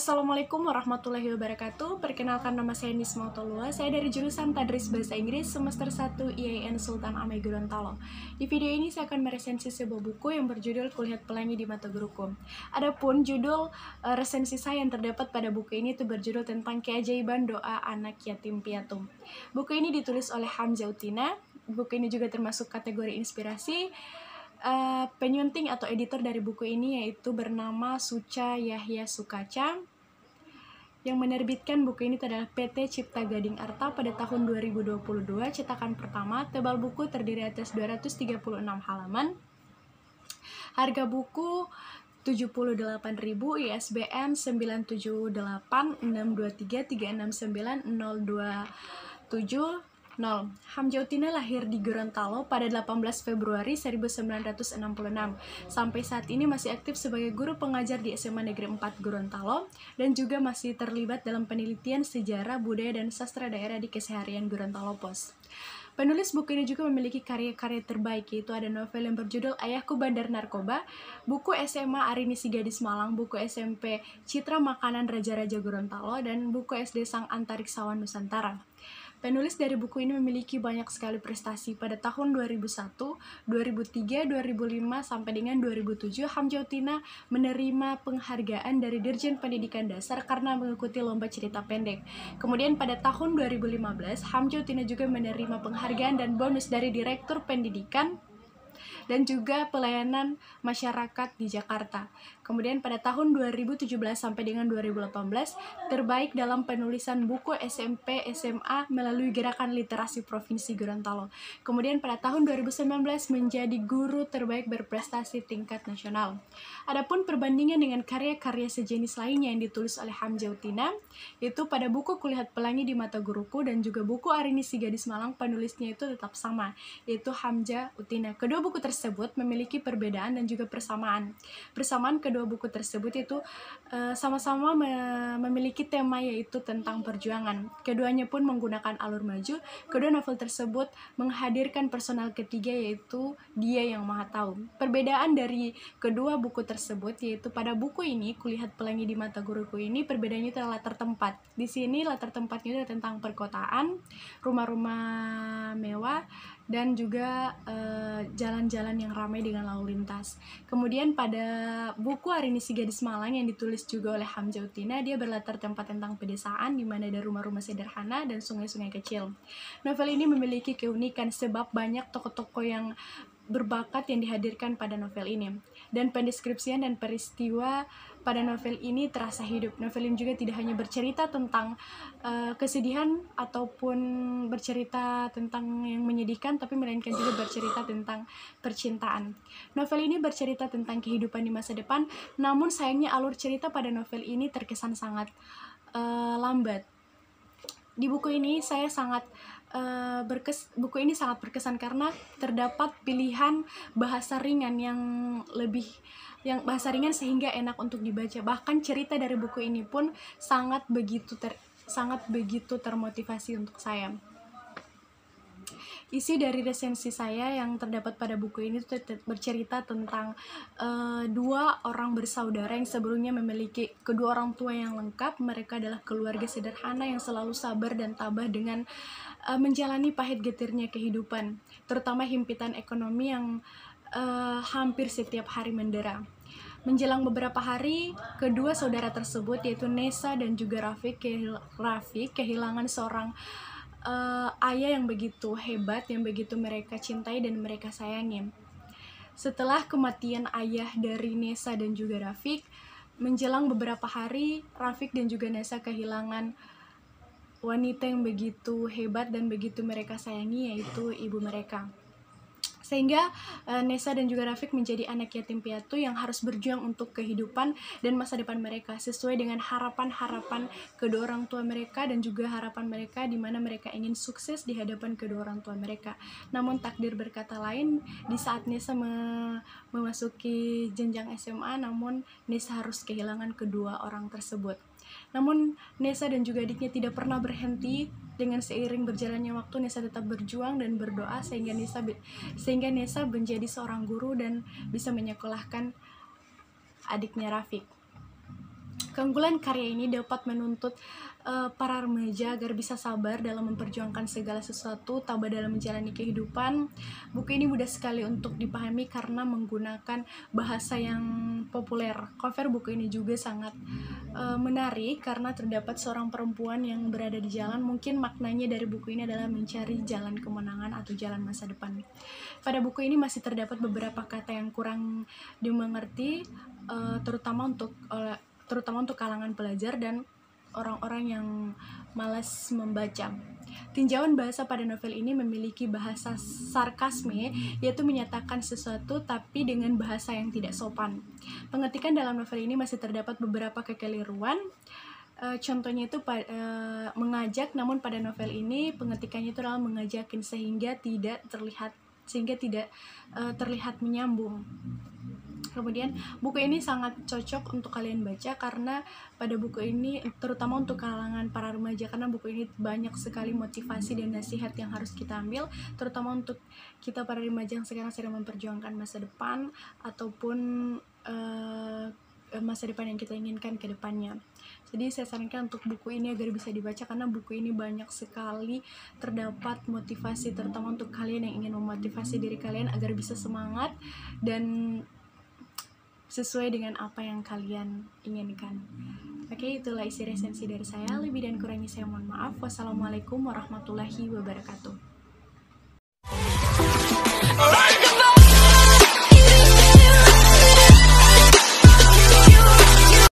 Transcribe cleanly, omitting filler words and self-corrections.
Assalamualaikum warahmatullahi wabarakatuh. Perkenalkan, nama saya Nisma Otolua. Saya dari jurusan Tadris Bahasa Inggris semester 1 IAIN Sultan Amir Gorontalo. Di video ini saya akan meresensi sebuah buku yang berjudul Kulihat Pelangi di Mata Guruku. Adapun judul resensi saya yang terdapat pada buku ini itu berjudul tentang Keajaiban Doa Anak Yatim Piatu. Buku ini ditulis oleh Hamzah Utina. Buku ini juga termasuk kategori inspirasi. Penyunting atau editor dari buku ini yaitu bernama Suca Yahya Sukaca. Yang menerbitkan buku ini adalah PT Cipta Gading Arta pada tahun 2022, cetakan pertama. Tebal buku terdiri atas 236 halaman. Harga buku 78.000, ISBN 9786233690270. Hamzah Utina lahir di Gorontalo pada 18 Februari 1966. Sampai saat ini masih aktif sebagai guru pengajar di SMA Negeri 4 Gorontalo dan juga masih terlibat dalam penelitian sejarah, budaya, dan sastra daerah di Keseharian Gorontalo Pos. Penulis buku ini juga memiliki karya-karya terbaik, yaitu ada novel yang berjudul Ayahku Bandar Narkoba, buku SMA Arini Si Gadis Malang, buku SMP Citra Makanan Raja-Raja Gorontalo, dan buku SD Sang Antariksawan Nusantara. Penulis dari buku ini memiliki banyak sekali prestasi. Pada tahun 2001, 2003, 2005, sampai dengan 2007, Hamzah Utina menerima penghargaan dari Dirjen Pendidikan Dasar karena mengikuti lomba cerita pendek. Kemudian pada tahun 2015, Hamzah Utina juga menerima penghargaan dan bonus dari Direktur Pendidikan dan juga Pelayanan Masyarakat di Jakarta. Kemudian pada tahun 2017 sampai dengan 2018, terbaik dalam penulisan buku SMP SMA melalui Gerakan Literasi Provinsi Gorontalo. Kemudian pada tahun 2019 menjadi guru terbaik berprestasi tingkat nasional. Adapun perbandingan dengan karya-karya sejenis lainnya yang ditulis oleh Hamzah Utina, yaitu pada buku Kulihat Pelangi di Mata Guruku dan juga buku Arini Si Gadis Malang, penulisnya itu tetap sama, yaitu Hamzah Utina. Kedua buku tersebut memiliki perbedaan dan juga persamaan. Persamaan kedua buku tersebut itu sama-sama memiliki tema, yaitu tentang perjuangan. Keduanya pun menggunakan alur maju. Kedua novel tersebut menghadirkan personal ketiga, yaitu Dia Yang Maha Tahu. Perbedaan dari kedua buku tersebut yaitu pada buku ini Kulihat Pelangi di Mata Guruku ini perbedaannya itu latar tempat. Di sini latar tempatnya itu tentang perkotaan, rumah-rumah mewah, dan juga jalan-jalan yang ramai dengan lalu lintas. Kemudian pada buku Arini Si Gadis Malang yang ditulis juga oleh Hamzah Utina, dia berlatar tempat tentang pedesaan di mana ada rumah-rumah sederhana dan sungai-sungai kecil. Novel ini memiliki keunikan sebab banyak tokoh-tokoh yang berbakat yang dihadirkan pada novel ini, dan pendeskripsian dan peristiwa pada novel ini terasa hidup. Novel ini juga tidak hanya bercerita tentang kesedihan ataupun bercerita tentang yang menyedihkan, tapi melainkan juga bercerita tentang percintaan. Novel ini bercerita tentang kehidupan di masa depan, namun sayangnya alur cerita pada novel ini terkesan sangat lambat. Di buku ini buku ini sangat berkesan karena terdapat pilihan bahasa ringan yang bahasa ringan sehingga enak untuk dibaca. Bahkan cerita dari buku ini pun sangat begitu termotivasi untuk saya. Isi dari resensi saya yang terdapat pada buku ini bercerita tentang dua orang bersaudara yang sebelumnya memiliki kedua orang tua yang lengkap. Mereka adalah keluarga sederhana yang selalu sabar dan tabah dengan menjalani pahit getirnya kehidupan, terutama himpitan ekonomi yang hampir setiap hari mendera. Menjelang beberapa hari, kedua saudara tersebut yaitu Nesa dan juga Rafiq kehilangan seorang ayah yang begitu hebat, yang begitu mereka cintai dan mereka sayangi. Setelah kematian ayah dari Nesa dan juga Rafiq, menjelang beberapa hari, Rafiq dan juga Nesa kehilangan wanita yang begitu hebat dan begitu mereka sayangi, yaitu ibu mereka. Sehingga Nesa dan juga Rafiq menjadi anak yatim piatu yang harus berjuang untuk kehidupan dan masa depan mereka sesuai dengan harapan-harapan kedua orang tua mereka dan juga harapan mereka di mana mereka ingin sukses di hadapan kedua orang tua mereka. Namun takdir berkata lain, di saat Nesa memasuki jenjang SMA, namun Nesa harus kehilangan kedua orang tersebut. Namun Nesa dan juga adiknya tidak pernah berhenti. Dengan seiring berjalannya waktu, Nesa tetap berjuang dan berdoa sehingga Nesa menjadi seorang guru dan bisa menyekolahkan adiknya Rafiq. Keunggulan karya ini dapat menuntut para remaja agar bisa sabar dalam memperjuangkan segala sesuatu, tabah dalam menjalani kehidupan. Buku ini mudah sekali untuk dipahami karena menggunakan bahasa yang populer. Cover buku ini juga sangat menarik karena terdapat seorang perempuan yang berada di jalan. Mungkin maknanya dari buku ini adalah mencari jalan kemenangan atau jalan masa depan. Pada buku ini masih terdapat beberapa kata yang kurang dimengerti, terutama untuk kalangan pelajar dan orang-orang yang malas membaca. Tinjauan bahasa pada novel ini memiliki bahasa sarkasme, yaitu menyatakan sesuatu tapi dengan bahasa yang tidak sopan. Pengetikan dalam novel ini masih terdapat beberapa kekeliruan. Contohnya itu mengajak, namun pada novel ini pengetikannya itu adalah mengajakin sehingga tidak terlihat menyambung. Kemudian buku ini sangat cocok untuk kalian baca karena pada buku ini terutama untuk kalangan para remaja, karena buku ini banyak sekali motivasi dan nasihat yang harus kita ambil, terutama untuk kita para remaja yang sekarang sedang memperjuangkan masa depan ataupun masa depan yang kita inginkan ke depannya. Jadi saya sarankan untuk buku ini agar bisa dibaca karena buku ini banyak sekali terdapat motivasi, terutama untuk kalian yang ingin memotivasi diri kalian agar bisa semangat dan sesuai dengan apa yang kalian inginkan. Oke, itulah isi resensi dari saya. Lebih dan kurangnya saya mohon maaf. Wassalamualaikum warahmatullahi wabarakatuh.